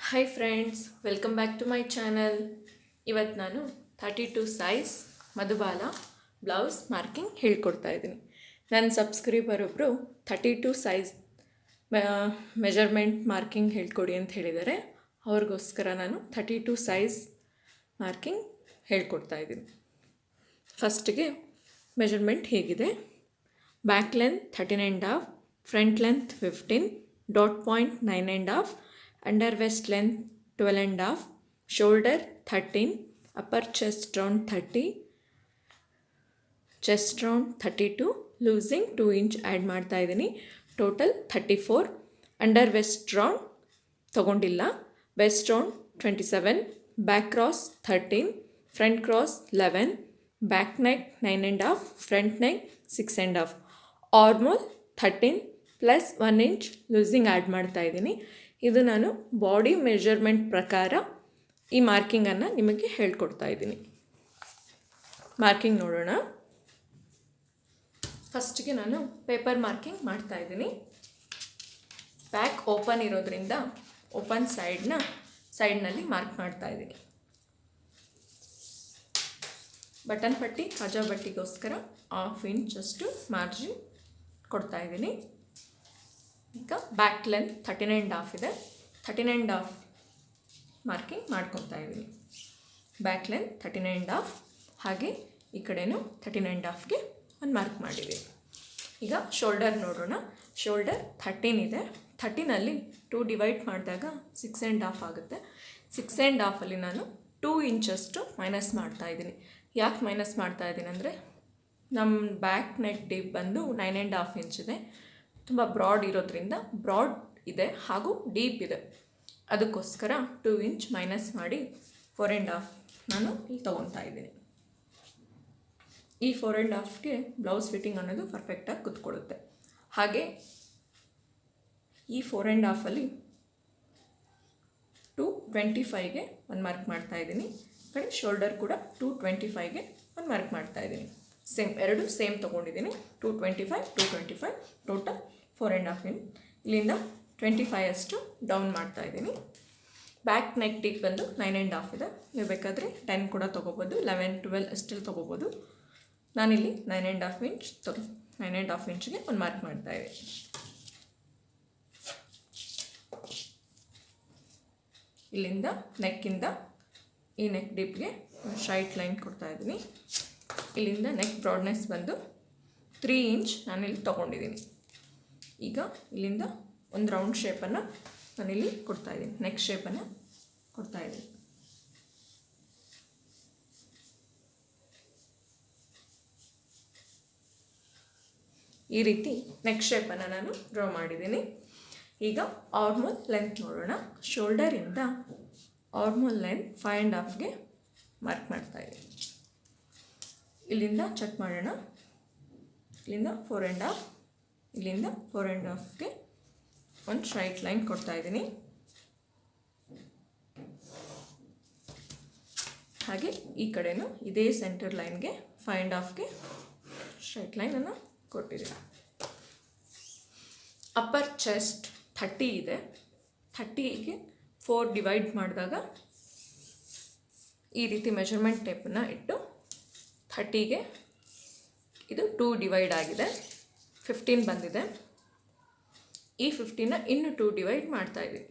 Hi friends, welcome back to my channel. ಇವತ್ತು ನಾನು 32 size Madhubala blouse marking ಹೇಳ್ಕೊಡ್ತಾ ಇದ್ದೀನಿ. ನನ್ನ ಸಬ್ಸ್ಕ್ರೈಬರ್ ಒಬ್ಬರು 32 ಸೈಜ್ ಮೆಜರ್ಮೆಂಟ್ ಮಾರ್ಕಿಂಗ್ ಹೇಳ್ಕೊಡಿ ಅಂತ ಹೇಳಿದ್ದಾರೆ. ಅವ್ರಿಗೋಸ್ಕರ ನಾನು 32 ಸೈಜ್ ಮಾರ್ಕಿಂಗ್ ಹೇಳ್ಕೊಡ್ತಾ ಇದ್ದೀನಿ. ಫಸ್ಟಿಗೆ ಮೆಜರ್ಮೆಂಟ್ ಹೇಗಿದೆ: back length 13.5, front length 15, dot point 9.5, under waist length 12.5, shoulder 13, upper chest round 30, chest round 32, losing 2 inch add ಮಾಡ್ತಾ ಇದ್ದೀನಿ. ಟೋಟಲ್ 34. ಅಂಡರ್ ವೆಸ್ಟ್ ರೌಂಡ್ ತಗೊಂಡಿಲ್ಲ. Waist round 27, back cross 13, front cross 11, back neck 9.5, front neck 6.5, armhole 13 plus 1 inch loosing add ಮಾಡ್ತಾ ಇದ್ದೀನಿ. ಇದು ನಾನು body measurement ಪ್ರಕಾರ ಈ ಮಾರ್ಕಿಂಗನ್ನು ನಿಮಗೆ ಹೇಳ್ಕೊಡ್ತಾ ಇದ್ದೀನಿ. ಮಾರ್ಕಿಂಗ್ ನೋಡೋಣ. ಫಸ್ಟಿಗೆ ನಾನು ಪೇಪರ್ ಮಾರ್ಕಿಂಗ್ ಮಾಡ್ತಾ ಇದ್ದೀನಿ. ಬ್ಯಾಕ್ ಓಪನ್ ಇರೋದ್ರಿಂದ ಓಪನ್ ಸೈಡ್ನಲ್ಲಿ ಮಾರ್ಕ್ ಮಾಡ್ತಾ ಇದ್ದೀನಿ. ಬಟನ್ ಪಟ್ಟಿ ಕಾಜಾ ಬಟ್ಟಿಗೋಸ್ಕರ 1/2 ಇಂಚಷ್ಟು ಮಾರ್ಜಿನ್ ಕೊಡ್ತಾ ಇದ್ದೀನಿ. ಈಗ ಬ್ಯಾಕ್ ಲೆಂತ್ 13.5 ಇದೆ. 13.5 ಮಾರ್ಕಿಂಗ್ ಮಾಡ್ಕೊತಾ ಇದ್ದೀನಿ. ಬ್ಯಾಕ್ ಲೆಂತ್ 13.5, ಹಾಗೆ ಈ ಕಡೆನೂ 13.5ಗೆ ಒಂದು ಮಾರ್ಕ್ ಮಾಡಿದ್ದೀನಿ. ಈಗ ಶೋಲ್ಡರ್ ನೋಡೋಣ. ಶೋಲ್ಡರ್ 13 ಇದೆ. 13ಅಲ್ಲಿ 2 ಡಿವೈಡ್ ಮಾಡಿದಾಗ 6.5 ಆಗುತ್ತೆ. 6.5ಅಲ್ಲಿ ನಾನು 2 ಇಂಚಷ್ಟು ಮೈನಸ್ ಮಾಡ್ತಾ ಇದ್ದೀನಿ. ಯಾಕೆ ಮೈನಸ್ ಮಾಡ್ತಾ ಇದ್ದೀನಿ ಅಂದರೆ, ನಮ್ಮ ಬ್ಯಾಕ್ ನೆಕ್ ಡೀಪ್ ಬಂದು 9.5 ಇಂಚ್ ಇದೆ. ತುಂಬ ಬ್ರಾಡ್ ಇರೋದ್ರಿಂದ ಬ್ರಾಡ್ ಇದೆ ಹಾಗೂ ಡೀಪ್ ಇದೆ. ಅದಕ್ಕೋಸ್ಕರ 2 ಇಂಚ್ ಮೈನಸ್ ಮಾಡಿ 4.5 ನಾನು ಇಲ್ಲಿ ತೊಗೊತಾ ಇದ್ದೀನಿ. ಈ 4.5ಗೆ ಬ್ಲೌಸ್ ಫಿಟ್ಟಿಂಗ್ ಅನ್ನೋದು ಪರ್ಫೆಕ್ಟಾಗಿ ಕೂತ್ಕೊಳ್ಳುತ್ತೆ. ಹಾಗೆ ಈ 4.5ಅಲ್ಲಿ 225ಗೆ ಒಂದು ಮಾರ್ಕ್ ಮಾಡ್ತಾ ಇದ್ದೀನಿ. ಕಡೆ ಶೋಲ್ಡರ್ ಕೂಡ 225ಗೆ ಒಂದು ಮಾರ್ಕ್ ಮಾಡ್ತಾ ಇದ್ದೀನಿ. ಎರಡು ಸೇಮ್ ತೊಗೊಂಡಿದ್ದೀನಿ. 225 ಟೋಟಲ್ 4.5 ಇಂಚ್. ಇಲ್ಲಿಂದ 25 ಅಷ್ಟು ಡೌನ್ ಮಾಡ್ತಾ ಇದ್ದೀನಿ. ಬ್ಯಾಕ್ ನೆಕ್ ಡೀಪ್ ಬಂದು 9.5 ಇದೆ. ನೀವು ಬೇಕಾದರೆ 10 ಕೂಡ ತೊಗೋಬೋದು, 11, 12 ಅಷ್ಟಲ್ಲಿ ತೊಗೋಬೋದು. ನಾನಿಲ್ಲಿ 9.5 ಇಂಚ್ಗೆ ಒಂದು ಮಾರ್ಕ್ ಮಾಡ್ತಾ ಇದ್ದೀನಿ. ಇಲ್ಲಿಂದ ನೆಕ್ಕಿಂದ ಈ ನೆಕ್ ಡೀಪ್ಗೆ ಸ್ಟ್ರೈಟ್ ಲೈನ್ ಕೊಡ್ತಾ ಇದ್ದೀನಿ. ಇಲ್ಲಿಂದ ನೆಕ್ ಬ್ರಾಡ್ನೆಸ್ ಬಂದು 3 ಇಂಚ್ ನಾನಿಲ್ಲಿ ತೊಗೊಂಡಿದ್ದೀನಿ. ಈಗ ಇಲ್ಲಿಂದ ಒಂದು ರೌಂಡ್ ಶೇಪನ್ನು ನಾನಿಲ್ಲಿ ಕೊಡ್ತಾಯಿದ್ದೀನಿ. ನೆಕ್ ಶೇಪನ್ನು ಕೊಡ್ತಾಯಿದ್ದೀನಿ. ಈ ರೀತಿ ನೆಕ್ ಶೇಪನ್ನು ನಾನು ಡ್ರಾ ಮಾಡಿದ್ದೀನಿ. ಈಗ ಆರ್ಮೋಲ್ ಲೆಂತ್ ನೋಡೋಣ. ಶೋಲ್ಡರಿಂದ ಆರ್ಮೋಲ್ ಲೆಂತ್ 5.5ಗೆ ಮಾರ್ಕ್ ಮಾಡ್ತಾಯಿದ್ದೀನಿ. ಇಲ್ಲಿಂದ ಚೆಕ್ ಮಾಡೋಣ. ಇಲ್ಲಿಂದ 4.5, ಇಲ್ಲಿಂದ 4.5ಗೆ ಒಂದು ಸ್ಟ್ರೈಟ್ ಲೈನ್ ಕೊಡ್ತಾ ಇದ್ದೀನಿ. ಹಾಗೆ ಈ ಕಡೆನೂ ಇದೇ ಸೆಂಟರ್ ಲೈನ್ಗೆ 5.5ಗೆ ಸ್ಟ್ರೈಟ್ ಲೈನನ್ನು ಕೊಟ್ಟಿದ್ದೀನಿ. ಅಪ್ಪರ್ ಚೆಸ್ಟ್ 30 ಇದೆ. 30ಗೆ 4 ಡಿವೈಡ್ ಮಾಡಿದಾಗ ಈ ರೀತಿ ಮೆಜರ್ಮೆಂಟ್ ಟೇಪನ್ನು ಇಟ್ಟು 30ಗೆ ಇದು 2 ಡಿವೈಡ್ ಆಗಿದೆ, 15 ಬಂದಿದೆ. ಈ 15ನ ಇನ್ನು 2 ಡಿವೈಡ್ ಮಾಡ್ತಾ ಇದ್ದೀವಿ.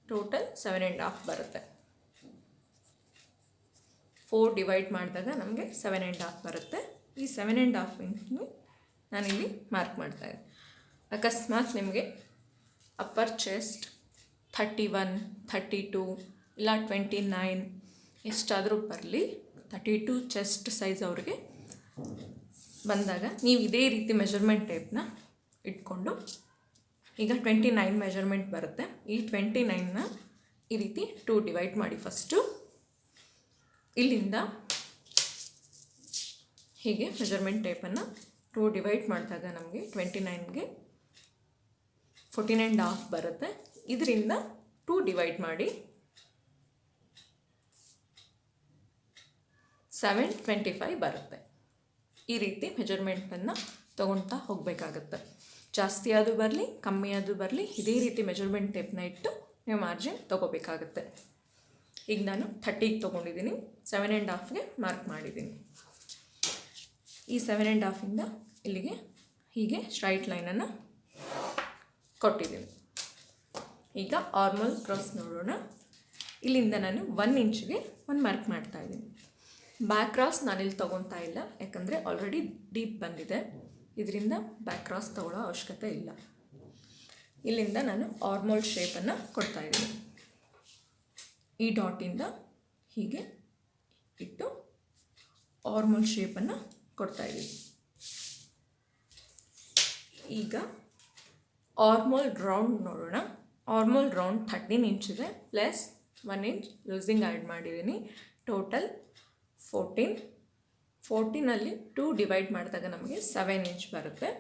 ಟೋಟಲ್ 7.5 ಬರುತ್ತೆ. 4 ಡಿವೈಡ್ ಮಾಡಿದಾಗ ನಮಗೆ 7.5 ಬರುತ್ತೆ. ಈ 7.5 ಇಂಚನ್ನು ನಾನಿಲ್ಲಿ ಮಾರ್ಕ್ ಮಾಡ್ತಾಯಿದ್ದೀನಿ. ಅಕಸ್ಮಾತ್ ನಿಮಗೆ ಅಪ್ಪರ್ ಚೆಸ್ಟ್ 31, 32 ಇಲ್ಲ 29 ಎಷ್ಟಾದರೂ ಬರಲಿ, 32 ಚೆಸ್ಟ್ ಸೈಜ್ ಅವ್ರಿಗೆ ಬಂದಾಗ ನೀವು ಇದೇ ರೀತಿ ಮೆಜರ್ಮೆಂಟ್ ಟೇಪ್ನ ಇಟ್ಕೊಂಡು, ಈಗ 29 ಮೆಜರ್ಮೆಂಟ್ ಬರುತ್ತೆ. ಈ 29ನ ಈ ರೀತಿ 2 ಡಿವೈಡ್ ಮಾಡಿ. ಫಸ್ಟು ಇಲ್ಲಿಂದ ಹೀಗೆ ಮೆಜರ್ಮೆಂಟ್ ಟೇಪನ್ನು 2 ಡಿವೈಡ್ ಮಾಡಿದಾಗ ನಮಗೆ 29ಗೆ 14.5 ಬರುತ್ತೆ. ಇದರಿಂದ 2 ಡಿವೈಡ್ ಮಾಡಿ 7.25 ಬರುತ್ತೆ. ಈ ರೀತಿ ಮೆಜರ್ಮೆಂಟನ್ನು ತೊಗೊಳ್ತಾ ಹೋಗಬೇಕಾಗತ್ತೆ. ಜಾಸ್ತಿ ಆದರೂ ಬರಲಿ ಕಮ್ಮಿ ಆದರೂ ಬರಲಿ ಇದೇ ರೀತಿ ಮೆಜರ್ಮೆಂಟ್ ಟೇಪ್ನ ಇಟ್ಟು ನೀವು ಮಾರ್ಜಿನ್ ತೊಗೋಬೇಕಾಗುತ್ತೆ. ಈಗ ನಾನು 30ಗೆ ತೊಗೊಂಡಿದ್ದೀನಿ, 7.5ಗೆ ಮಾರ್ಕ್ ಮಾಡಿದ್ದೀನಿ. ಈ 7.5ಇಂದ ಇಲ್ಲಿಗೆ ಹೀಗೆ ಸ್ಟ್ರೈಟ್ ಲೈನನ್ನು ಕೊಟ್ಟಿದ್ದೀನಿ. ಈಗ ಆರ್ಮಲ್ ಕ್ರಾಸ್ ನೋಡೋಣ. ಇಲ್ಲಿಂದ ನಾನು 1 ಇಂಚಿಗೆ ಒಂದು ಮಾರ್ಕ್ ಮಾಡ್ತಾಯಿದ್ದೀನಿ. ಬ್ಯಾಕ್ ಕ್ರಾಸ್ ನಾನಿಲ್ಲಿ ತೊಗೊತಾ ಇಲ್ಲ, ಯಾಕಂದರೆ ಆಲ್ರೆಡಿ ಡೀಪ್ ಬಂದಿದೆ. ಇದರಿಂದ ಬ್ಯಾಕ್ ಕ್ರಾಸ್ ತೊಗೊಳ್ಳೋ ಅವಶ್ಯಕತೆ ಇಲ್ಲ. ಇಲ್ಲಿಂದ ನಾನು ಆರ್ಮಲ್ ಶೇಪನ್ನು ಕೊಡ್ತಾಯಿದ್ದೀನಿ. ಈ ಡಾಟಿಂದ ಹೀಗೆ ಇಟ್ಟು ಆರ್ಮಲ್ ಶೇಪನ್ನು ಕೊಡ್ತಾಯಿದ್ದೀನಿ. ಈಗ ಆರ್ಮಲ್ ರೌಂಡ್ ನೋಡೋಣ. ಆರ್ಮಲ್ ರೌಂಡ್ 13 ಇಂಚಿದೆ, ಪ್ಲಸ್ 1 ಇಂಚ್ ಲೂಸಿಂಗ್ ಆ್ಯಡ್ ಮಾಡಿದ್ದೀನಿ. ಟೋಟಲ್ 14. 14ಅಲ್ಲಿ 2 ಡಿವೈಡ್ ಮಾಡಿದಾಗ ನಮಗೆ 7 ಇಂಚ್ ಬರುತ್ತೆ.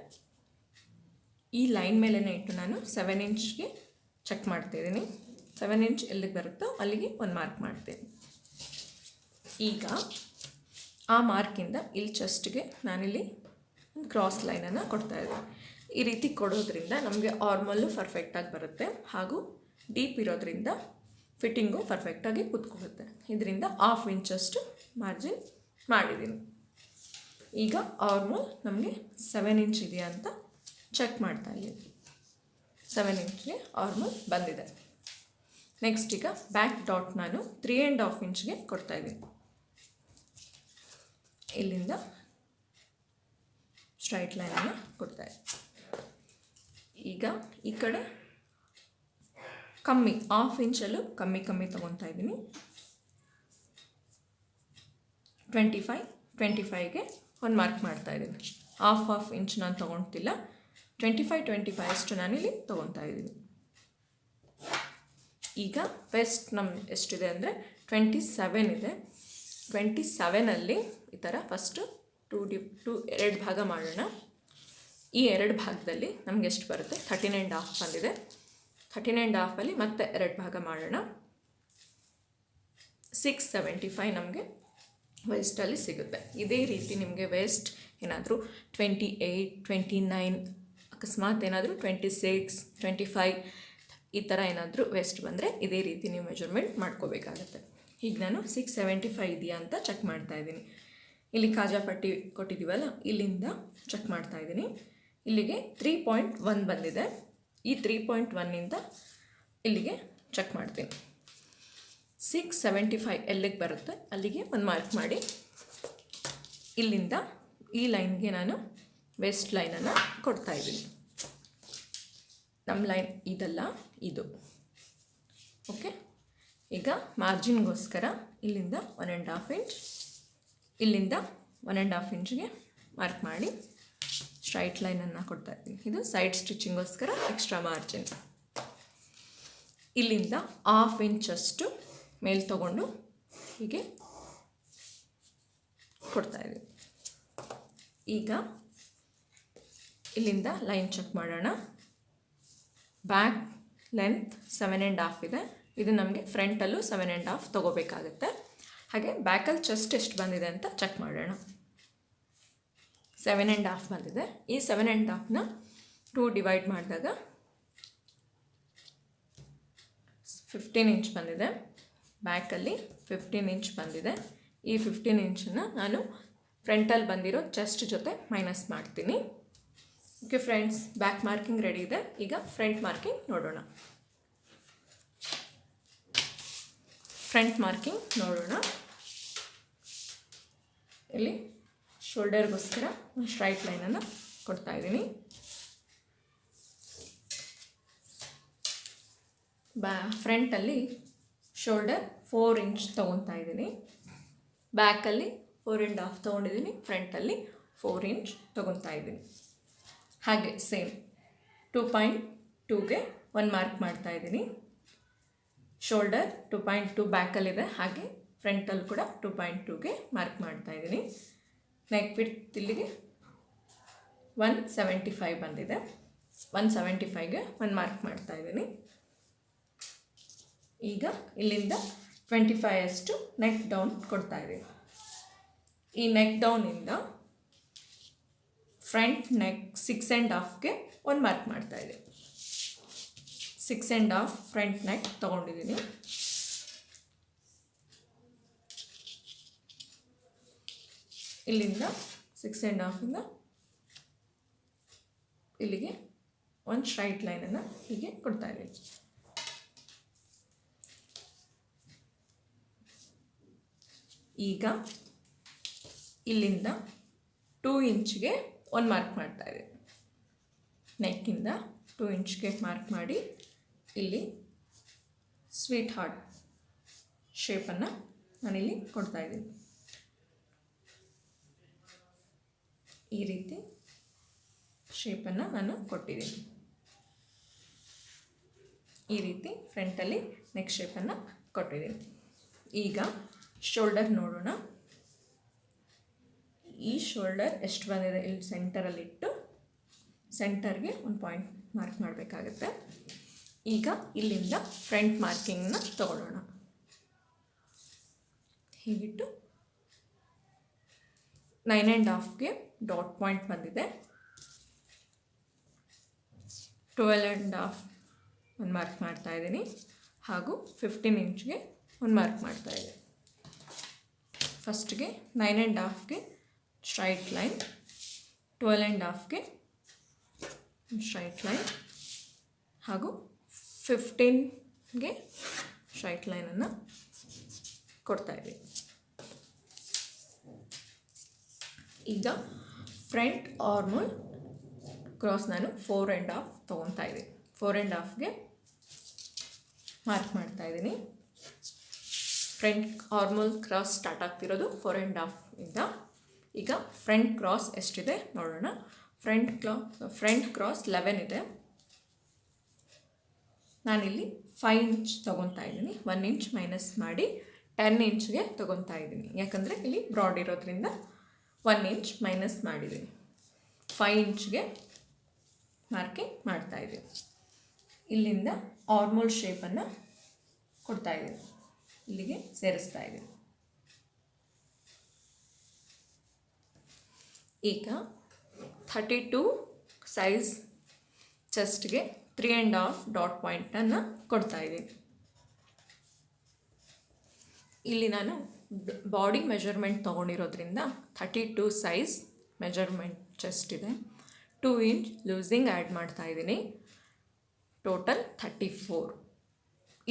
ಈ ಲೈನ್ ಮೇಲೇ ಇಟ್ಟು ನಾನು 7 ಇಂಚ್ಗೆ ಚೆಕ್ ಮಾಡ್ತಿದ್ದೀನಿ. 7 ಇಂಚ್ ಎಲ್ಲಿಗೆ ಬರುತ್ತೋ ಅಲ್ಲಿಗೆ ಒಂದು ಮಾರ್ಕ್ ಮಾಡ್ತೀನಿ. ಈಗ ಆ ಮಾರ್ಕಿಂದ ಇಲ್ಲಿ ಚೆಸ್ಟ್ಗೆ ನಾನಿಲ್ಲಿ ಒಂದು ಕ್ರಾಸ್ ಲೈನನ್ನು ಕೊಡ್ತಾಯಿದ್ದೀನಿ. ಈ ರೀತಿ ಕೊಡೋದ್ರಿಂದ ನಮಗೆ ಆರ್ಮಲ್ಲು ಪರ್ಫೆಕ್ಟಾಗಿ ಬರುತ್ತೆ, ಹಾಗೂ ಡೀಪ್ ಇರೋದ್ರಿಂದ ಫಿಟ್ಟಿಂಗು ಪರ್ಫೆಕ್ಟಾಗಿ ಕೂತ್ಕೊಳ್ಳುತ್ತೆ. ಇದರಿಂದ 1/2 ಇಂಚಷ್ಟು ಮಾರ್ಜಿನ್ ಮಾಡಿದ್ದೀನಿ. ಈಗ ಆರ್ಮಲ್ ನಮಗೆ 7 ಇಂಚ್ ಇದೆಯಾ ಅಂತ ಚೆಕ್ ಮಾಡ್ತಾ ಇದ್ದೀನಿ. 7 ಇಂಚ್ಗೆ ಆರ್ಮಲ್ ಬಂದಿದೆ. ನೆಕ್ಸ್ಟ್ ಈಗ ಬ್ಯಾಕ್ ಡಾಟ್ ನಾನು 3.5 ಇಂಚ್ಗೆ ಕೊಡ್ತಾಯಿದ್ದೀನಿ. ಇಲ್ಲಿಂದ ಸ್ಟ್ರೈಟ್ ಲೈನನ್ನು ಕೊಡ್ತಾಯಿದ್ದೀನಿ. ಈಗ ಈ ಕಡೆ ಕಮ್ಮಿ 1/2 ಇಂಚಲ್ಲೂ ಕಮ್ಮಿ ತೊಗೊತಾ ಇದ್ದೀನಿ. 25ಗೆ ಒಂದು ಮಾರ್ಕ್ ಮಾಡ್ತಾಯಿದ್ದೀನಿ. 1/2 ಇಂಚ್ ನಾನು ತೊಗೊಳ್ತಿಲ್ಲ, 25 ಅಷ್ಟು ನಾನಿಲ್ಲಿ ತೊಗೊತಾ ಇದ್ದೀನಿ. ಈಗ ವೆಸ್ಟ್ ನಮ್ಮ ಎಷ್ಟಿದೆ ಅಂದರೆ 27 ಇದೆ. 27ಅಲ್ಲಿ ಈ ಥರ ಫಸ್ಟು 2 ಭಾಗ ಮಾಡೋಣ. ಈ 2 ಭಾಗದಲ್ಲಿ ನಮಗೆ ಎಷ್ಟು ಬರುತ್ತೆ? 13.5 ಬಂದಿದೆ. 13.5ಅಲ್ಲಿ ಮತ್ತೆ 2 ಭಾಗ ಮಾಡೋಣ. 675 ನಮಗೆ ವೇಸ್ಟಲ್ಲಿ ಸಿಗುತ್ತೆ. ಇದೇ ರೀತಿ ನಿಮಗೆ ವೇಸ್ಟ್ ಏನಾದರೂ 28, 29, ಅಕಸ್ಮಾತ್ ಏನಾದರೂ 26, 25 ಈ ಥರ ಏನಾದರೂ ವೇಸ್ಟ್ ಬಂದರೆ ಇದೇ ರೀತಿ ನೀವು ಮೆಜರ್ಮೆಂಟ್ ಮಾಡ್ಕೋಬೇಕಾಗತ್ತೆ. ಈಗ ನಾನು 675 ಇದೆಯಾ ಅಂತ ಚೆಕ್ ಮಾಡ್ತಾಯಿದ್ದೀನಿ. ಇಲ್ಲಿ ಕಾಜಾ ಪಟ್ಟಿ ಕೊಟ್ಟಿದ್ದೀವಲ್ಲ, ಇಲ್ಲಿಂದ ಚೆಕ್ ಮಾಡ್ತಾಯಿದ್ದೀನಿ. ಇಲ್ಲಿಗೆ 3.1 ಬಂದಿದೆ. ಈ 3.1ಇಂದ ಇಲ್ಲಿಗೆ ಚೆಕ್ ಮಾಡ್ತೀನಿ. 675 ಎಲ್ಲಿಗೆ ಬರುತ್ತೆ ಅಲ್ಲಿಗೆ ಒಂದು ಮಾರ್ಕ್ ಮಾಡಿ, ಇಲ್ಲಿಂದ ಈ ಲೈನ್ಗೆ ನಾನು ವೇಸ್ಟ್ ಲೈನನ್ನು ಕೊಡ್ತಾಯಿದ್ದೀನಿ. ನಮ್ಮ ಲೈನ್ ಇದಲ್ಲ, ಇದು. ಓಕೆ, ಈಗ ಮಾರ್ಜಿನ್ಗೋಸ್ಕರ ಇಲ್ಲಿಂದ 1.5 ಇಂಚ್, ಇಲ್ಲಿಂದ 1.5 ಇಂಚ್ಗೆ ಮಾರ್ಕ್ ಮಾಡಿ ಸ್ಟ್ರೈಟ್ ಲೈನನ್ನು ಕೊಡ್ತಾಯಿದ್ದೀನಿ. ಇದು ಸೈಡ್ ಸ್ಟಿಚಿಂಗೋಸ್ಕರ ಎಕ್ಸ್ಟ್ರಾ ಮಾರ್ಜಿನ್. ಇಲ್ಲಿಂದ 1/2 ಇಂಚಷ್ಟು ಮೇಲೆ ತೊಗೊಂಡು ಹೀಗೆ ಕೊಡ್ತಾಯಿದ್ದೀನಿ. ಈಗ ಇಲ್ಲಿಂದ ಲೈನ್ ಚೆಕ್ ಮಾಡೋಣ. ಬ್ಯಾಕ್ ಲೆಂತ್ 7.5 ಇದೆ. ಇದು ನಮಗೆ ಫ್ರಂಟಲ್ಲೂ 7.5 ತೊಗೋಬೇಕಾಗುತ್ತೆ. ಹಾಗೆ ಬ್ಯಾಕಲ್ಲಿ ಚೆಸ್ಟ್ ಎಷ್ಟು ಬಂದಿದೆ ಅಂತ ಚೆಕ್ ಮಾಡೋಣ. 7.5 ಬಂದಿದೆ. ಈ 7.5ನ 2 ಡಿವೈಡ್ ಮಾಡಿದಾಗ 15 ಇಂಚ್ ಬಂದಿದೆ. ಬ್ಯಾಕಲ್ಲಿ 15 ಇಂಚ್ ಬಂದಿದೆ. ಈ 15 ಇಂಚನ್ನು ನಾನು ಫ್ರಂಟಲ್ಲಿ ಬಂದಿರೋ ಚೆಸ್ಟ್ ಜೊತೆ ಮೈನಸ್ ಮಾಡ್ತೀನಿ. Okay friends, back marking ready ಇದೆ. ಈಗ ಫ್ರಂಟ್ ಮಾರ್ಕಿಂಗ್ ನೋಡೋಣ. ಫ್ರಂಟ್ ಮಾರ್ಕಿಂಗ್ ನೋಡೋಣ. ಇಲ್ಲಿ ಶೋಲ್ಡರ್ಗೋಸ್ಕರ ಸ್ಟ್ರೈಟ್ ಲೈನನ್ನು ಕೊಡ್ತಾಯಿದ್ದೀನಿ. ಫ್ರಂಟಲ್ಲಿ ಶೋಲ್ಡರ್ 4 ಇಂಚ್ ತೊಗೊತಾ ಇದ್ದೀನಿ. ಬ್ಯಾಕಲ್ಲಿ 4.5 ತೊಗೊಂಡಿದ್ದೀನಿ. ಫ್ರಂಟಲ್ಲಿ 4 ಇಂಚ್ ತೊಗೊತಾ ಇದ್ದೀನಿ. ಹಾಗೆ ಸೇಮ್ 2.2ಗೆ ಒಂದು ಮಾರ್ಕ್ ಮಾಡ್ತಾಯಿದ್ದೀನಿ. ಶೋಲ್ಡರ್ 2.2 ಬ್ಯಾಕಲ್ಲಿದೆ, ಹಾಗೆ ಫ್ರಂಟಲ್ಲಿ ಕೂಡ 2.2ಗೆ ಮಾರ್ಕ್ ಮಾಡ್ತಾಯಿದ್ದೀನಿ. ನೆಕ್ ವಿಡ್ತ್ ಇಲ್ಲಿಗೆ 175 ಬಂದಿದೆ. 175ಗೆ ಒಂದು ಮಾರ್ಕ್ ಮಾಡ್ತಾಯಿದ್ದೀನಿ. ಈಗ ಇಲ್ಲಿಂದ 25 ಅಷ್ಟು ನೆಕ್ ಡೌನ್ ಕೊಡ್ತಾಯಿದ್ದೀನಿ. ಈ ನೆಕ್ ಡೌನಿಂದ ಫ್ರಂಟ್ ನೆಕ್ 6.5ಗೆ ಒಂದು ಮಾರ್ಕ್ ಮಾಡ್ತಾಯಿದ್ದೀನಿ. 6.5 ಫ್ರಂಟ್ ನೆಕ್ ತೊಗೊಂಡಿದ್ದೀನಿ. ಇಲ್ಲಿಂದ 6.5ಇಂದ ಇಲ್ಲಿಗೆ ಒಂದು ಸ್ಟ್ರೈಟ್ ಲೈನನ್ನು ಹೀಗೆ ಕೊಡ್ತಾ ಇದ್ದೀನಿ. ಈಗ ಇಲ್ಲಿಂದ 2 ಇಂಚ್ಗೆ ಒಂದು ಮಾರ್ಕ್ ಮಾಡ್ತಾ ಇದ್ದೀನಿ. ನೆಕ್ಕಿಂದ 2 ಇಂಚ್ಗೆ ಮಾರ್ಕ್ ಮಾಡಿ ಇಲ್ಲಿ ಸ್ವೀಟ್ ಹಾರ್ಟ್ ಶೇಪನ್ನು ನಾನಿಲ್ಲಿ ಕೊಡ್ತಾ ಇದ್ದೀನಿ. ಈ ರೀತಿ ಶೇಪನ್ನು ನಾನು ಕೊಟ್ಟಿದ್ದೀನಿ. ಈ ರೀತಿ ಫ್ರಂಟಲ್ಲಿ ನೆಕ್ ಶೇಪನ್ನು ಕೊಟ್ಟಿದ್ದೀನಿ. ಈಗ ಶೋಲ್ಡರ್ ನೋಡೋಣ. ಈ ಶೋಲ್ಡರ್ ಎಷ್ಟು ಬಂದಿದೆ ಇಲ್ಲಿ ಸೆಂಟರಲ್ಲಿಟ್ಟು ಸೆಂಟರ್ಗೆ ಒಂದು ಪಾಯಿಂಟ್ ಮಾರ್ಕ್ ಮಾಡಬೇಕಾಗುತ್ತೆ. ಈಗ ಇಲ್ಲಿಂದ ಫ್ರಂಟ್ ಮಾರ್ಕಿಂಗ್ನ ತಗೊಳ್ಳೋಣ. ಹೀಗಿಟ್ಟು 9.5ಗೆ ಡಾಟ್ ಪಾಯಿಂಟ್ ಬಂದಿದೆ. 12.5 ಒಂದು ಮಾರ್ಕ್ ಮಾಡ್ತಾ ಇದ್ದೀನಿ ಹಾಗೂ 15 ಇಂಚ್ಗೆ ಒಂದು ಮಾರ್ಕ್ ಮಾಡ್ತಾ ಇದ್ದೀನಿ. ಫಸ್ಟ್ಗೆ 9.5ಗೆ ಸ್ಟ್ರೈಟ್ ಲೈನ್, 12.5ಗೆ ಸ್ಟ್ರೈಟ್ ಲೈನ್ ಹಾಗೂ 15ಗೆ ಸ್ಟ್ರೈಟ್ ಲೈನನ್ನು ಕೊಡ್ತಾ ಇದ್ದೀನಿ. ಈಗ ಫ್ರಂಟ್ ಆರ್ಮೋಲ್ ಕ್ರಾಸ್ ನಾನು 4.5 ತೊಗೊತಾ ಇದ್ದೀನಿ. 4.5ಗೆ ಮಾರ್ಕ್ ಮಾಡ್ತಾ ಇದ್ದೀನಿ. ಫ್ರಂಟ್ ಆರ್ಮೋಲ್ ಕ್ರಾಸ್ ಸ್ಟಾರ್ಟ್ ಆಗ್ತಿರೋದು 4.5ಇಂದ. ಈಗ ಫ್ರಂಟ್ ಕ್ರಾಸ್ ಎಷ್ಟಿದೆ ನೋಡೋಣ. ಫ್ರಂಟ್ ಕ್ರಾಸ್ 11 ಇದೆ. ನಾನಿಲ್ಲಿ 5 ಇಂಚ್ ತೊಗೊತಾ ಇದ್ದೀನಿ. 1 ಇಂಚ್ ಮೈನಸ್ ಮಾಡಿ 10 ಇಂಚ್ಗೆ ತೊಗೊತಾ ಇದ್ದೀನಿ. ಯಾಕಂದರೆ ಇಲ್ಲಿ ಬ್ರಾಡ್ ಇರೋದ್ರಿಂದ 1 ಇಂಚ್ ಮೈನಸ್ ಮಾಡಿದ್ದೀನಿ. 5 ಇಂಚ್ಗೆ ಮಾರ್ಕಿಂಗ್ ಮಾಡ್ತಾ ಇದ್ದೀನಿ. ಇಲ್ಲಿಂದ ಆರ್ಮೋಲ್ ಶೇಪನ್ನು ಕೊಡ್ತಾ ಇದ್ದೀನಿ. ಇಲ್ಲಿಗೆ ಸೇರಿಸ್ತಾ ಇದ್ದೀನಿ. ಈಗ 32 ಸೈಜ್ ಚೆಸ್ಟ್ಗೆ 3.5 ಡಾಟ್ ಪಾಯಿಂಟನ್ನು ಕೊಡ್ತಾ ಇದ್ದೀನಿ. ಇಲ್ಲಿ ನಾನು ಬಾಡಿ ಮೆಜರ್ಮೆಂಟ್ ತೊಗೊಂಡಿರೋದ್ರಿಂದ 32 ಸೈಜ್ ಮೆಜರ್ಮೆಂಟ್ ಚೆಸ್ಟ್ ಇದೆ. 2 ಇಂಚ್ ಲೂಸಿಂಗ್ ಆ್ಯಡ್ ಮಾಡ್ತಾ ಇದ್ದೀನಿ. ಟೋಟಲ್ 34.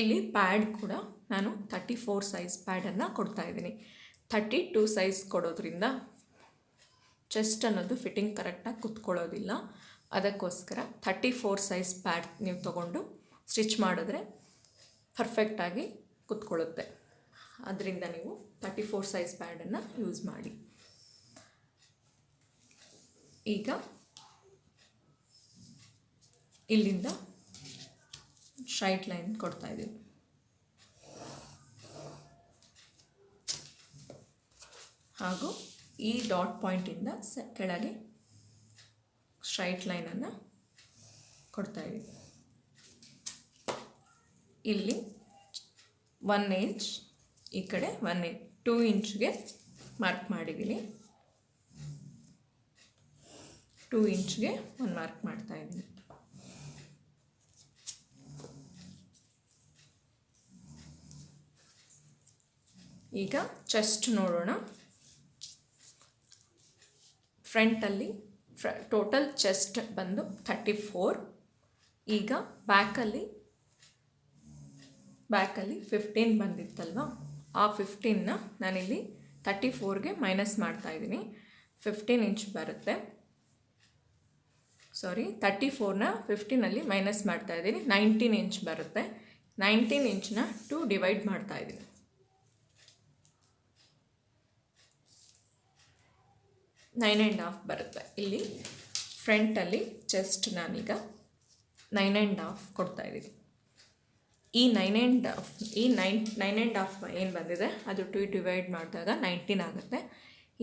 ಇಲ್ಲಿ ಪ್ಯಾಡ್ ಕೂಡ ನಾನು 34 ಸೈಜ್ ಪ್ಯಾಡನ್ನು ಕೊಡ್ತಾ ಇದ್ದೀನಿ. 32 ಸೈಜ್ ಕೊಡೋದ್ರಿಂದ ಚೆಸ್ಟ್ ಅನ್ನೋದು ಫಿಟ್ಟಿಂಗ್ ಕರೆಕ್ಟಾಗಿ ಕುತ್ಕೊಳ್ಳೋದಿಲ್ಲ. ಅದಕ್ಕೋಸ್ಕರ 34 ಸೈಜ್ ಪ್ಯಾಡ್ ನೀವು ತೊಗೊಂಡು ಸ್ಟಿಚ್ ಮಾಡಿದ್ರೆ ಪರ್ಫೆಕ್ಟಾಗಿ ಕುತ್ಕೊಳ್ಳುತ್ತೆ. ಅದರಿಂದ ನೀವು 34 ಸೈಜ್ ಪ್ಯಾಡನ್ನು ಯೂಸ್ ಮಾಡಿ. ಈಗ ಇಲ್ಲಿಂದ ಸ್ಟ್ರೈಟ್ ಲೈನ್ ಕೊಡ್ತಾ ಇದ್ದೀವಿ. ಹಾಗೂ ಈ ಡಾಟ್ ಪಾಯಿಂಟಿಂದ ಕೆಳಗೆ ಸ್ಟ್ರೈಟ್ ಲೈನನ್ನು ಕೊಡ್ತಾ ಇದ್ದೀವಿ. ಇಲ್ಲಿ 1 ಇಂಚ್, ಈ ಕಡೆ 1 ಇಂಚ್, 2 ಇಂಚ್ಗೆ ಮಾರ್ಕ್ ಮಾಡಿದ್ದೀನಿ. 2 ಇಂಚ್ಗೆ ಒಂದು ಮಾರ್ಕ್ ಮಾಡ್ತಾ ಇದ್ದೀನಿ. ಈಗ ಚೆಸ್ಟ್ ನೋಡೋಣ. ಫ್ರಂಟಲ್ಲಿ ಟೋಟಲ್ ಚೆಸ್ಟ್ ಬಂದು 34. ಈಗ ಬ್ಯಾಕಲ್ಲಿ 15 ಬಂದಿತ್ತಲ್ವ, ಆ 15ನ ನಾನಿಲ್ಲಿ 34ಗೆ ಮೈನಸ್ ಮಾಡ್ತಾ ಇದ್ದೀನಿ. 15 ಇಂಚ್ ಬರುತ್ತೆ. 34ನ 15ಅಲ್ಲಿ ಮೈನಸ್ ಮಾಡ್ತಾ ಇದ್ದೀನಿ. 19 ಇಂಚ್ ಬರುತ್ತೆ. 19 ಇಂಚ್ನ 2 ಡಿವೈಡ್ ಮಾಡ್ತಾ ಇದ್ದೀನಿ. 9.5 ಬರುತ್ತೆ. ಇಲ್ಲಿ ಫ್ರಂಟಲ್ಲಿ ಚೆಸ್ಟ್ ನಾನೀಗ 9.5 ಕೊಡ್ತಾ ಇದ್ದೀನಿ. ಈ 9.5 ಏನು ಬಂದಿದೆ ಅದು 2 ಡಿವೈಡ್ ಮಾಡಿದಾಗ 19 ಆಗುತ್ತೆ.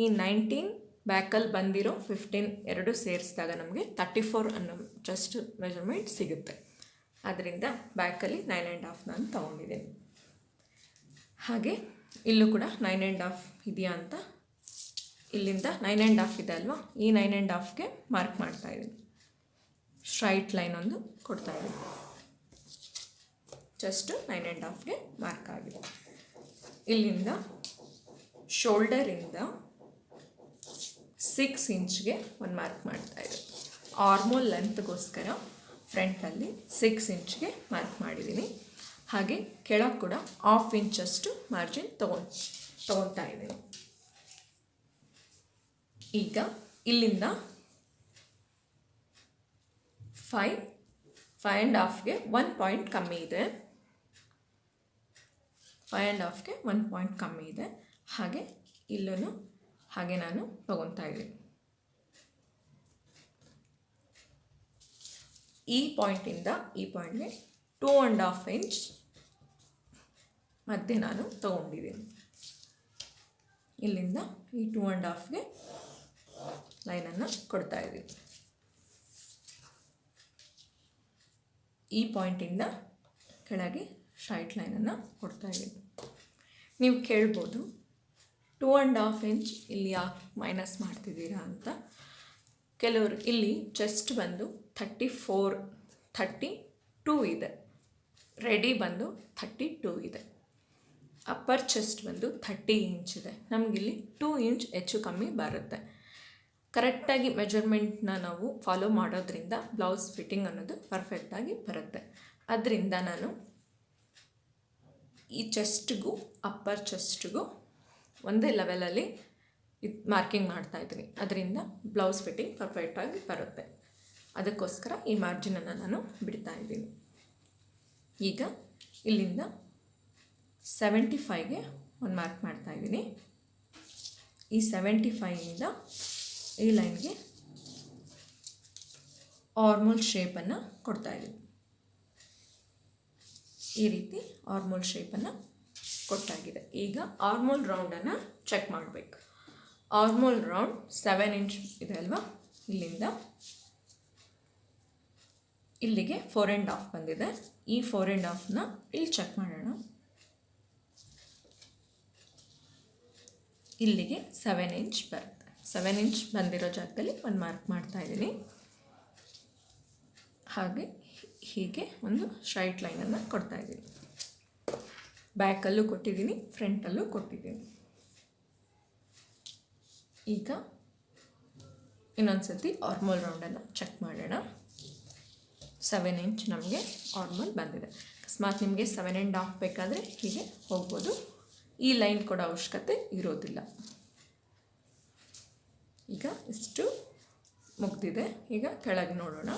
ಈ 19 ಬ್ಯಾಕಲ್ಲಿ ಬಂದಿರೋ 15 ಎರಡು ಸೇರಿಸಿದಾಗ ನಮಗೆ 34 ಅನ್ನೋ ಚೆಸ್ಟ್ ಮೆಜರ್ಮೆಂಟ್ ಸಿಗುತ್ತೆ. ಅದರಿಂದ ಬ್ಯಾಕಲ್ಲಿ 9.5 ನಾನು ತೊಗೊಂಡಿದ್ದೀನಿ. ಹಾಗೆ ಇಲ್ಲೂ ಕೂಡ 9.5 ಇದೆಯಾ ಅಂತ ಇಲ್ಲಿಂದ 9.5 ಇದೆ ಅಲ್ವಾ, ಈ 9.5ಗೆ ಮಾರ್ಕ್ ಮಾಡ್ತಾ ಇದ್ದೀನಿ. ಸ್ಟ್ರೈಟ್ ಲೈನ್ ಒಂದು ಕೊಡ್ತಾ ಇದ್ದೀನಿ. ಚೆಸ್ಟ್ 9.5ಗೆ ಮಾರ್ಕ್ ಆಗಿದೆ. ಇಲ್ಲಿಂದ ಶೋಲ್ಡರಿಂದ 6 ಇಂಚ್ಗೆ ಒಂದು ಮಾರ್ಕ್ ಮಾಡ್ತಾ ಇದೆ. ಆರ್ಮೋಲ್ ಲೆಂತ್ಗೋಸ್ಕರ ಫ್ರಂಟಲ್ಲಿ 6 ಇಂಚ್ಗೆ ಮಾರ್ಕ್ ಮಾಡಿದ್ದೀನಿ. ಹಾಗೆ ಕೆಳಗೆ ಕೂಡ 1/2 ಇಂಚಷ್ಟು ಮಾರ್ಜಿನ್ ತೊಗೊತಾ ಇದ್ದೀನಿ. ಈಗ ಇಲ್ಲಿಂದ 5.5ಗೆ 1 ಪಾಯಿಂಟ್ ಕಮ್ಮಿ ಇದೆ. 5.5ಗೆ 1 ಪಾಯಿಂಟ್ ಕಮ್ಮಿ ಇದೆ. ಹಾಗೆ ಇಲ್ಲೂ ಹಾಗೆ ನಾನು ತೊಗೊತಾ ಇದ್ದೀನಿ. ಈ ಪಾಯಿಂಟಿಂದ ಈ ಪಾಯಿಂಟ್ಗೆ 2.5 ಇಂಚ್ ಮಧ್ಯೆ ನಾನು ತೊಗೊಂಡಿದ್ದೀನಿ. ಇಲ್ಲಿಂದ ಈ 2.5ಗೆ ಲೈನನ್ನು ಕೊಡ್ತಾ ಇದ್ದೀನಿ. ಈ ಪಾಯಿಂಟಿಂದ ಕೆಳಗೆ ಸ್ಟ್ರೈಟ್ ಲೈನನ್ನು ಕೊಡ್ತಾ ಇದ್ದೀನಿ. ನೀವು ಕೇಳ್ಬೋದು 2.5 ಇಂಚ್ ಇಲ್ಲಿ ಯಾಕೆ ಮೈನಸ್ ಮಾಡ್ತಿದ್ದೀರಾ ಅಂತ. ಕೆಲವರು ಇಲ್ಲಿ ಚೆಸ್ಟ್ ಬಂದು 32 ಇದೆ, ರೆಡಿ ಬಂದು 32 ಇದೆ. ಅಪ್ಪರ್ ಚೆಸ್ಟ್ ಬಂದು 30 ಇಂಚ್ ಇದೆ. ನಮಗಿಲ್ಲಿ 2 ಇಂಚ್ ಹೆಚ್ಚು ಕಮ್ಮಿ ಬರುತ್ತೆ. ಕರೆಕ್ಟಾಗಿ ಮೆಜರ್ಮೆಂಟ್ನ ನಾವು ಫಾಲೋ ಮಾಡೋದ್ರಿಂದ ಬ್ಲೌಸ್ ಫಿಟ್ಟಿಂಗ್ ಅನ್ನೋದು ಪರ್ಫೆಕ್ಟಾಗಿ ಬರುತ್ತೆ. ಅದರಿಂದ ನಾನು ಈ ಚೆಸ್ಟ್ಗೂ ಅಪ್ಪರ್ ಚೆಸ್ಟ್ಗೂ ಒಂದೇ ಲೆವೆಲಲ್ಲಿ ಮಾರ್ಕಿಂಗ್ ಮಾಡ್ತಾಯಿದ್ದೀನಿ. ಅದರಿಂದ ಬ್ಲೌಸ್ ಫಿಟ್ಟಿಂಗ್ ಪರ್ಫೆಕ್ಟಾಗಿ ಬರುತ್ತೆ. ಅದಕ್ಕೋಸ್ಕರ ಈ ಮಾರ್ಜಿನನ್ನು ನಾನು ಬಿಡ್ತಾ ಇದ್ದೀನಿ. ಈಗ ಇಲ್ಲಿಂದ 75ಗೆ ಒಂದು ಮಾರ್ಕ್ ಮಾಡ್ತಾಯಿದ್ದೀನಿ. ಈ 75ಇಂದ ಈ ಲೈನ್ಗೆ ಆರ್ಮೋಲ್ ಶೇಪನ್ನು ಕೊಡ್ತಾಯಿದ್ದೀನಿ. ಈ ರೀತಿ ಆರ್ಮೋಲ್ ಶೇಪನ್ನು ಕೊಟ್ಟಾಗಿದೆ. ಈಗ ಆರ್ಮೋಲ್ ರೌಂಡನ್ನು ಚೆಕ್ ಮಾಡಬೇಕು. ಆರ್ಮೋಲ್ ರೌಂಡ್ 7 ಇಂಚ್ ಇದೆ ಅಲ್ವಾ, ಇಲ್ಲಿಂದ ಇಲ್ಲಿಗೆ 4.5 ಬಂದಿದೆ. ಈ 4.5ನ ಇಲ್ಲಿ ಚೆಕ್ ಮಾಡೋಣ. ಇಲ್ಲಿಗೆ 7 ಇಂಚ್ ಬರುತ್ತೆ. 7 ಇಂಚ್ ಬಂದಿರೋ ಜಾಗದಲ್ಲಿ ಒಂದು ಮಾರ್ಕ್ ಮಾಡ್ತಾ ಇದ್ದೀನಿ. ಹಾಗೆ ಹೀಗೆ ಒಂದು ಸ್ಟ್ರೈಟ್ ಲೈನನ್ನು ಕೊಡ್ತಾ ಇದ್ದೀನಿ. ಬ್ಯಾಕಲ್ಲೂ ಕೊಟ್ಟಿದ್ದೀನಿ, ಫ್ರಂಟಲ್ಲೂ ಕೊಟ್ಟಿದ್ದೀನಿ. ಈಗ ಇನ್ನೊಂದು ಸರ್ತಿ ಆರ್ಮೋಲ್ ರೌಂಡನ್ನು ಚೆಕ್ ಮಾಡೋಣ. 7 ಇಂಚ್ ನಮಗೆ ಆರ್ಮೋಲ್ ಬಂದಿದೆ. ಅಕಸ್ಮಾತ್ ನಿಮಗೆ 7.5 ಬೇಕಾದರೆ ಹೀಗೆ ಹೋಗ್ಬೋದು. ಈ ಲೈನ್ ಕೊಡೋ ಅವಶ್ಯಕತೆ ಇರೋದಿಲ್ಲ. ಈಗ ಇಷ್ಟು ಮುಗ್ದಿದೆ. ಈಗ ಕೆಳಗೆ ನೋಡೋಣ.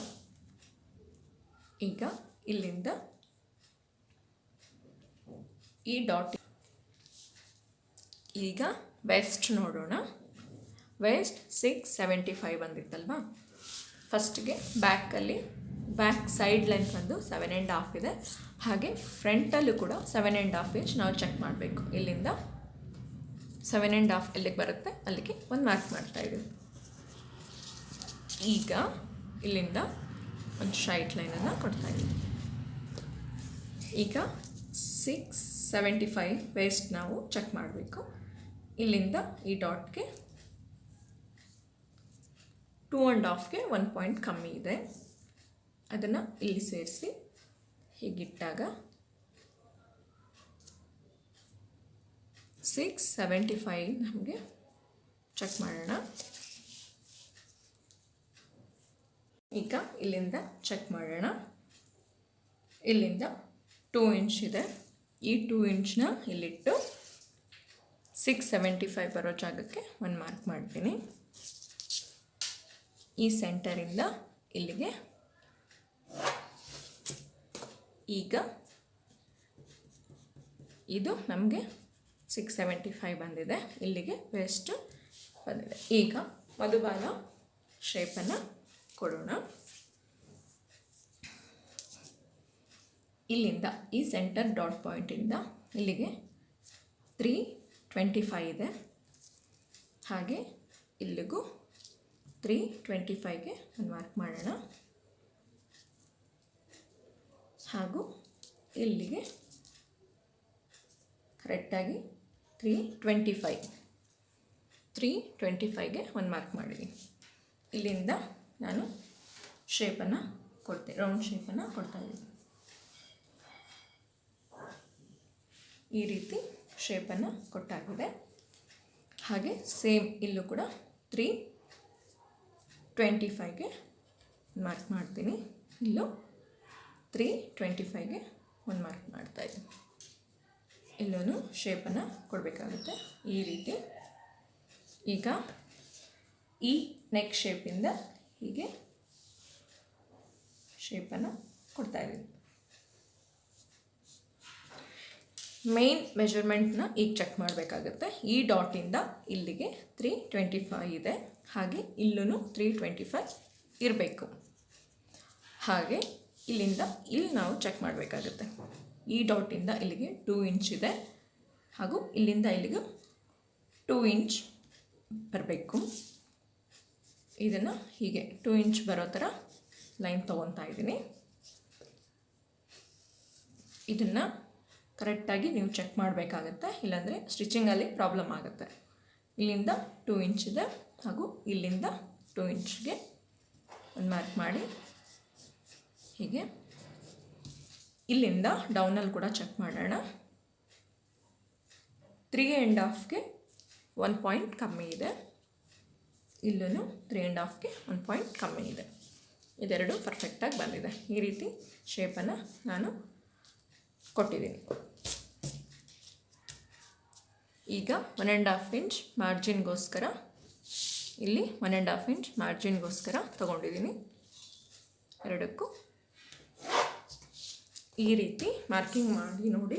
ಈಗ ಇಲ್ಲಿಂದ ಈ ಡಾಟ್, ಈಗ ವೆಸ್ಟ್ ನೋಡೋಣ. ವೆಸ್ಟ್ 675 ಬಂದಿತ್ತಲ್ವಾ. ಫಸ್ಟಿಗೆ ಬ್ಯಾಕಲ್ಲಿ ಬ್ಯಾಕ್ ಸೈಡ್ ಲೆಂತ್ ಬಂದು 7.5 ಇದೆ. ಹಾಗೆ ಫ್ರಂಟಲ್ಲೂ ಕೂಡ 7.5 ಇಂಚ್ ನಾವು ಚೆಕ್ ಮಾಡಬೇಕು. ಇಲ್ಲಿಂದ 7.5 ಎಲ್ಲಿಗೆ ಬರುತ್ತೆ ಅಲ್ಲಿಗೆ ಒಂದು ಮಾರ್ಕ್ ಮಾಡ್ತಾಯಿದ್ದೀವಿ. ಈಗ ಇಲ್ಲಿಂದ ಒಂದು ಸ್ಟ್ರೈಟ್ ಲೈನನ್ನು ಕೊಡ್ತಾಯಿದ್ದೀವಿ. ಈಗ 675 ವೇಸ್ಟ್ ನಾವು ಚೆಕ್ ಮಾಡಬೇಕು. ಇಲ್ಲಿಂದ ಈ ಡಾಟ್ಗೆ 2.5ಗೆ 1 ಪಾಯಿಂಟ್ ಕಮ್ಮಿ ಇದೆ. ಅದನ್ನು ಇಲ್ಲಿ ಸೇರಿಸಿ ಹೀಗಿಟ್ಟಾಗ 675 ನಮಗೆ ಚೆಕ್ ಮಾಡೋಣ. ಈಗ ಇಲ್ಲಿಂದ ಚೆಕ್ ಮಾಡೋಣ. ಇಲ್ಲಿಂದ 2 ಇಂಚ್ ಇದೆ. ಈ 2 ಇಂಚ್ನ ಇಲ್ಲಿಟ್ಟು 675 ಬರೋ ಜಾಗಕ್ಕೆ ಒಂದು ಮಾರ್ಕ್ ಮಾಡ್ತೀನಿ. ಈ ಸೆಂಟರಿಂದ ಇಲ್ಲಿಗೆ ಈಗ ಇದು ನಮಗೆ 675 ಬಂದಿದೆ. ಇಲ್ಲಿಗೆ ವೇಸ್ಟ್ ಬಂದಿದೆ. ಈಗ ಮಧುಬಾಲ ಶೇಪನ್ನು ಕೊಡೋಣ. ಇಲ್ಲಿಂದ ಈ ಸೆಂಟರ್ ಡಾಟ್ ಪಾಯಿಂಟಿಂದ ಇಲ್ಲಿಗೆ 325 ಇದೆ. ಹಾಗೆ ಇಲ್ಲಿಗೂ 325ಗೆ ಒಂದು ಮಾರ್ಕ್ ಮಾಡೋಣ. ಹಾಗೂ ಇಲ್ಲಿಗೆ ಕರೆಕ್ಟಾಗಿ 325ಗೆ ಒಂದು ಮಾರ್ಕ್ ಮಾಡಿದ್ದೀನಿ. ಇಲ್ಲಿಂದ ನಾನು ಶೇಪನ್ನು ಕೊಡ್ತೀನಿ, ರೌಂಡ್ ಶೇಪನ್ನು ಕೊಡ್ತಾಯಿದ್ದೀನಿ. ಈ ರೀತಿ ಶೇಪನ್ನು ಕೊಟ್ಟಾಗಿದೆ. ಹಾಗೆ ಸೇಮ್ ಇಲ್ಲೂ ಕೂಡ 325ಗೆ ಮಾರ್ಕ್ ಮಾಡ್ತೀನಿ. ಇಲ್ಲೂ 325ಗೆ ಒಂದು ಮಾರ್ಕ್ ಮಾಡ್ತಾಯಿದ್ದೀನಿ. ಇಲ್ಲೂ ಶೇಪನ್ನು ಕೊಡಬೇಕಾಗುತ್ತೆ ಈ ರೀತಿ. ಈಗ ಈ ನೆಕ್ ಶೇಪಿಂದ ಹೀಗೆ ಶೇಪನ್ನು ಕೊಡ್ತಾಯಿದ್ದೀನಿ. ಮೇನ್ ಮೆಜರ್ಮೆಂಟ್ನ ಈಗ ಚೆಕ್ ಮಾಡಬೇಕಾಗುತ್ತೆ. ಈ ಡಾಟಿಂದ ಇಲ್ಲಿಗೆ 325 ಇದೆ, ಹಾಗೆ ಇಲ್ಲೂ 325 ಇರಬೇಕು. ಹಾಗೆ ಇಲ್ಲಿಂದ ಇಲ್ಲಿ ನಾವು ಚೆಕ್ ಮಾಡಬೇಕಾಗುತ್ತೆ. ಈ ಡಾಟಿಂದ ಇಲ್ಲಿಗೆ 2 ಇಂಚ್ ಇದೆ, ಹಾಗೂ ಇಲ್ಲಿಂದ ಇಲ್ಲಿಗೆ 2 ಇಂಚ್ ಬರಬೇಕು. ಇದನ್ನು ಹೀಗೆ 2 ಇಂಚ್ ಬರೋ ಥರ ಲೈನ್ ತೊಗೊತಾ ಇದ್ದೀನಿ. ಇದನ್ನು ಕರೆಕ್ಟಾಗಿ ನೀವು ಚೆಕ್ ಮಾಡಬೇಕಾಗತ್ತೆ, ಇಲ್ಲಾಂದರೆ ಸ್ಟಿಚಿಂಗಲ್ಲಿ ಪ್ರಾಬ್ಲಮ್ ಆಗುತ್ತೆ. ಇಲ್ಲಿಂದ 2 ಇಂಚ್ ಇದೆ, ಹಾಗೂ ಇಲ್ಲಿಂದ 2 ಇಂಚ್ಗೆ ಒಂದು ಮಾರ್ಕ್ ಮಾಡಿ ಹೀಗೆ ಇಲ್ಲಿಂದ ಡೌನಲ್ಲಿ ಕೂಡ ಚೆಕ್ ಮಾಡೋಣ. 3.5ಗೆ 1 ಪಾಯಿಂಟ್ ಕಮ್ಮಿ ಇದೆ, ಇಲ್ಲೂ 3.5ಗೆ 1 ಪಾಯಿಂಟ್ ಕಮ್ಮಿ ಇದೆ. ಇದೆರಡು ಪರ್ಫೆಕ್ಟಾಗಿ ಬಂದಿದೆ. ಈ ರೀತಿ ಶೇಪನ್ನು ನಾನು ಕೊಟ್ಟಿದ್ದೀನಿ. ಈಗ 1.5 ಇಂಚ್ ಮಾರ್ಜಿನ್ಗೋಸ್ಕರ ಇಲ್ಲಿ 1.5 ಇಂಚ್ ಮಾರ್ಜಿನ್ಗೋಸ್ಕರ ತೊಗೊಂಡಿದ್ದೀನಿ. ಎರಡಕ್ಕೂ ಈ ರೀತಿ ಮಾರ್ಕಿಂಗ್ ಮಾಡಿ ನೋಡಿ.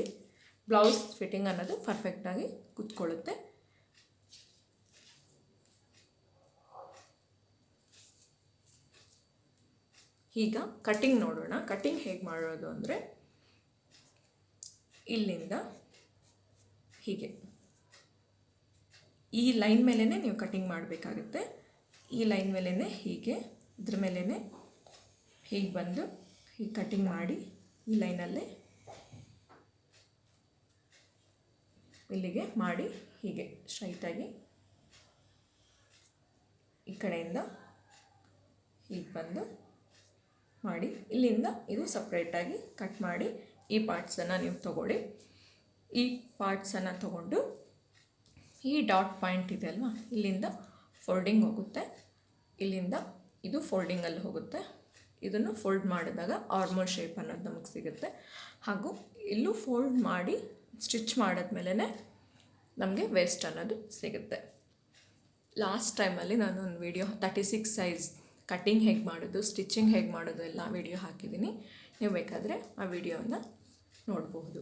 ಬ್ಲೌಸ್ ಫಿಟ್ಟಿಂಗ್ ಅನ್ನೋದು ಪರ್ಫೆಕ್ಟಾಗಿ ಕೂತ್ಕೊಳ್ಳುತ್ತೆ. ಈಗ ಕಟ್ಟಿಂಗ್ ನೋಡೋಣ. ಕಟ್ಟಿಂಗ್ ಹೇಗೆ ಮಾಡೋದು ಅಂದರೆ, ಇಲ್ಲಿಂದ ಹೀಗೆ ಈ ಲೈನ್ ಮೇಲೇ ನೀವು ಕಟ್ಟಿಂಗ್ ಮಾಡಬೇಕಾಗುತ್ತೆ. ಈ ಲೈನ್ ಮೇಲೇ ಹೀಗೆ ಇದ್ರ ಮೇಲೇ ಹೀಗೆ ಬಂದು ಹೀಗೆ ಕಟ್ಟಿಂಗ್ ಮಾಡಿ ಈ ಲೈನಲ್ಲೇ ಇಲ್ಲಿಗೆ ಮಾಡಿ ಹೀಗೆ ಸ್ಟ್ರೈಟಾಗಿ ಈ ಕಡೆಯಿಂದ ಹೀಗೆ ಬಂದು ಮಾಡಿ ಇಲ್ಲಿಂದ ಇದು ಸಪ್ರೇಟಾಗಿ ಕಟ್ ಮಾಡಿ ಈ ಪಾರ್ಟ್ಸನ್ನು ನೀವು ತಗೊಳ್ಳಿ. ಈ ಪಾರ್ಟ್ಸನ್ನು ತಗೊಂಡು ಈ ಡಾಟ್ ಪಾಯಿಂಟ್ ಇದೆ ಅಲ್ವಾ, ಇಲ್ಲಿಂದ ಫೋಲ್ಡಿಂಗ್ ಹೋಗುತ್ತೆ, ಇಲ್ಲಿಂದ ಇದು ಫೋಲ್ಡಿಂಗಲ್ಲಿ ಹೋಗುತ್ತೆ. ಇದನ್ನು ಫೋಲ್ಡ್ ಮಾಡಿದಾಗ ಆರ್ಮೋಲ್ ಶೇಪ್ ಅನ್ನೋದು ನಮಗೆ ಸಿಗುತ್ತೆ. ಹಾಗೂ ಇಲ್ಲೂ ಫೋಲ್ಡ್ ಮಾಡಿ ಸ್ಟಿಚ್ ಮಾಡಿದ್ಮೇಲೆ ನಮಗೆ ವೇಸ್ಟ್ ಅನ್ನೋದು ಸಿಗುತ್ತೆ. ಲಾಸ್ಟ್ ಟೈಮಲ್ಲಿ ನಾನು ಒಂದು ವಿಡಿಯೋ 36 ಸೈಜ್ ಕಟ್ಟಿಂಗ್ ಹೇಗೆ ಮಾಡೋದು, ಸ್ಟಿಚಿಂಗ್ ಹೇಗೆ ಮಾಡೋದು ಎಲ್ಲ ವಿಡಿಯೋ ಹಾಕಿದ್ದೀನಿ. ನೀವು ಬೇಕಾದರೆ ಆ ವಿಡಿಯೋನ ನೋಡಬಹುದು.